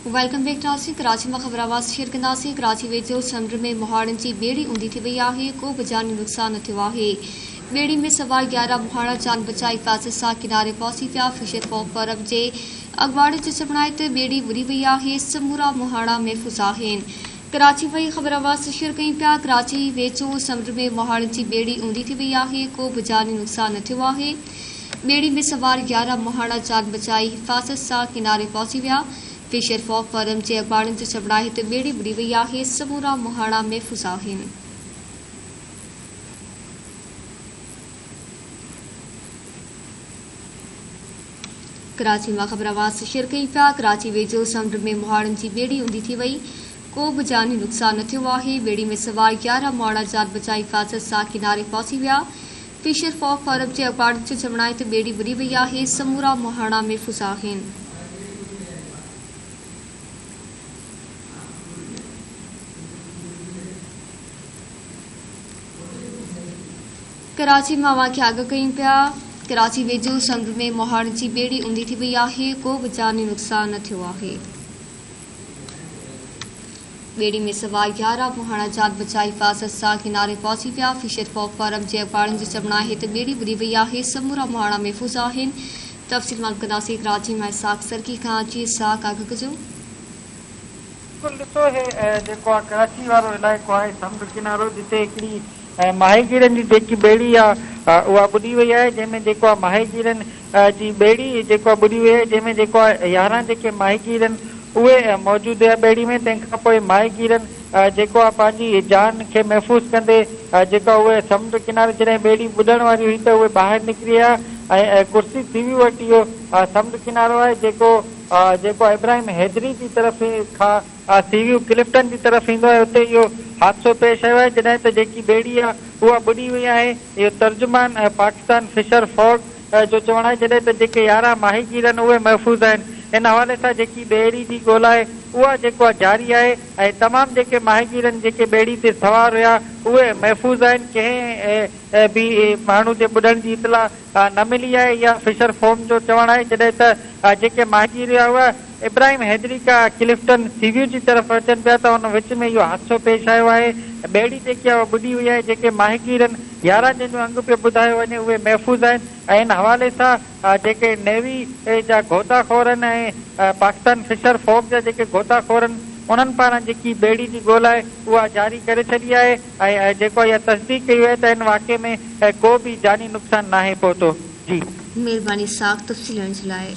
Welcome back नाज़रीन। कराची में ख़बरावाज़ share कंदासीं। कराची वेझो समुंड में मुहाड़नि जी ॿेड़ी ऊंधी थी वई आहे। को बि जानी नुक़सान न थियो आहे। ॿेड़ी में सवार 11 मुहाड़ा जान बचाई हिफ़ाज़त सां किनारे पहुची विया। फिशर फॉक फर्म जे अॻुवाणी जे चवण ते ॿेड़ी बुॾी वई आहे। समूरा मुहाड़ा महफ़ूज़ आहिनि। कराची वई ख़बरावाज़ शेयर कयूं पिया। कराची वेझो समुंड में मुहाड़नि जी ॿेड़ी ऊंधी थी वई आहे। को बि जानी नुक़सान न थियो आहे। ॿेड़ी में सवार 11 मुहाड़ा जान बचाई हिफ़ाज़त सां किनारे पहुची विया। फिशर फॉक फर्म जे अॻुवाणी जे चवण आहे त ॿेड़ी बुॾी वई आहे। समूरा मुहाड़ा महफ़ूज़ आहिनि। कराची में ख़बरावाज़ शेयर कयूं पिया। कराची वेझो समुंड में मुहाड़नि जी ॿेड़ी ऊंधी थी वई। को बि जानी नुक़सान न थियो आहे। ॿेड़ी में सवार 11 मुहाड़ा जान बचाई हिफ़ाज़त सां किनारे पहुची विया। फिशर फॉक फर्म जे अॻुवाणी जो चवण आहे त ॿेड़ी बुॾी वई आहे। समूरा मुहाड़ा महफ़ूज़ आहिनि। कराची में अवां खे आगाह कयूं पिया। कराची वेझो समुंड में मुहाड़नि जी ॿेड़ी ऊंधी थी वई आहे। को बि जानी नुक़सान न थियो आहे। ॿेड़ी में सवार 11 मुहाड़ा जान बचाई हिफ़ाज़त सां किनारे पहुची विया। फिशर फॉक फर्म जे अॻुवाणी जो चवण आहे त ॿेड़ी बुॾी वई आहे। समूरा मुहाड़ा महफ़ूज़ आहिनि। तफ़सील मालूम कंदासीं। कराची मां इसाक़ सरकी खां। जी इसाक़ आगाह कजो। ॾिसो हे जेको आहे कराची वारो इलाइक़ो आहे समुंड किनारो, जिते हिकिड़ी माहीगीरनि जी जेकी ॿेड़ी आहे उहा बुॾी वई आहे। जंहिंमें जेको आहे माहीगीरनि जी ॿेड़ी जेको आहे बुॾी वई आहे, जंहिंमें जेको आहे 11 जेके माहीगीर आहिनि उहे मौजूदु हुआ ॿेड़ी में। तंहिंखां पोइ माहीगीरनि जेको आहे पंहिंजी जान खे महफ़ूज़ कंदे जेका उहे समुंड किनारे जॾहिं ॿेड़ी बुॾण वारी हुई त उहे ॿाहिरि निकिरी विया ऐं कुर्सी सीवी वटि इहो समुंड किनारो आहे जेको इब्राहिम हैदरी जी तरफ़ खां सीवियूं क्लिफ्टन जी तरफ़ ईंदो आहे। उते इहो हादसो पेश आयो आहे जॾहिं त जेकी ॿेड़ी आहे उहा बुॾी वई आहे। इहो तर्जुमान पाकिस्तान फिशर फॉक जो चवणु आहे। जॾहिं त जेके 11 माहीगीर आहिनि उहे महफ़ूज़ आहिनि। इन हवाले सां जेकी ॿेड़ी जी ॻोल्हा आहे उहा जेको आहे जारी आहे ऐं तमामु जेके माहीगीर आहिनि जेके ॿेड़ी ते सवार हुया उहे महफ़ूज़ आहिनि। कंहिं बि माण्हू जे ॿुॾण जी इतला न मिली आहे। या फिशर फॉक जो चवणु आहे जॾहिं त जेके माहीगीर हुआ उहा इब्राहिम हैदरी का क्लिफ्टन सीवियूं जी तरफ़ अचनि पिया त हुन विच में इहो हादसो पेश आयो आहे। ॿेड़ी जेकी आहे उहा बुॾी वई आहे। जेके माहीगीर आहिनि 11 जंहिंजो अंग पियो ॿुधायो वञे उहे महफ़ूज़ आहिनि। ऐं इन हवाले सां जेके नेवी जा गोताखोर आहिनि ऐं पाकिस्तान फिशर फॉक जा जेके गोताखोर आहिनि उन्हनि पारां जेकी ॿेड़ी जी ॻोल्हा आहे उहा जारी करे छॾी आहे ऐं जेको इहा तस्दीक कई आहे त इन वाक़े में को बि जानी नुक़सान नाहे पहुतो। जी महिरबानी इसाक़ तफ़सील ॾियण जे लाइ।